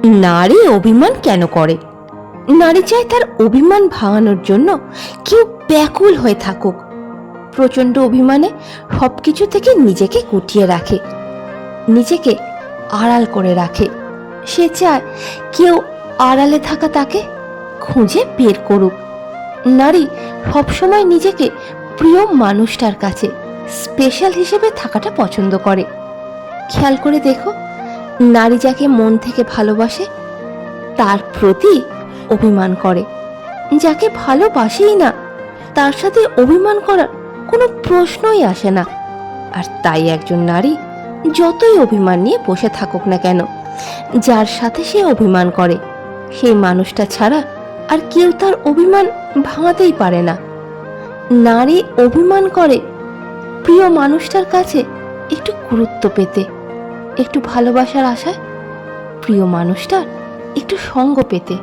নারী অভিমান কেন করে? নারী চায় তার অভিমান ভাঙানোর জন্য কেউ ব্যাকুল হয়ে থাকুক। প্রচণ্ড অভিমানে সবকিছু থেকে নিজেকে গুটিয়ে রাখে, নিজেকে আড়াল করে রাখে। সে চায় কেউ আড়ালে থাকা তাকে খুঁজে বের করুক। নারী সবসময় নিজেকে প্রিয় মানুষটার কাছে স্পেশাল হিসেবে থাকাটা পছন্দ করে। খেয়াল করে দেখো, নারী যাকে মন থেকে ভালোবাসে তার প্রতি অভিমান করে। যাকে ভালোবাসেই না তার সাথে অভিমান করার কোনো প্রশ্নই আসে না। আর তাই একজন নারী যতই অভিমান নিয়ে বসে থাকুক না কেন, যার সাথে সে অভিমান করে সেই মানুষটা ছাড়া আর কেউ তার অভিমান ভাঙাতেই পারে না। নারী অভিমান করে প্রিয় মানুষটার কাছে একটু গুরুত্ব পেতে, একটু ভালোবাসার আশায়, প্রিয় মানুষটার একটু সঙ্গ পেতে।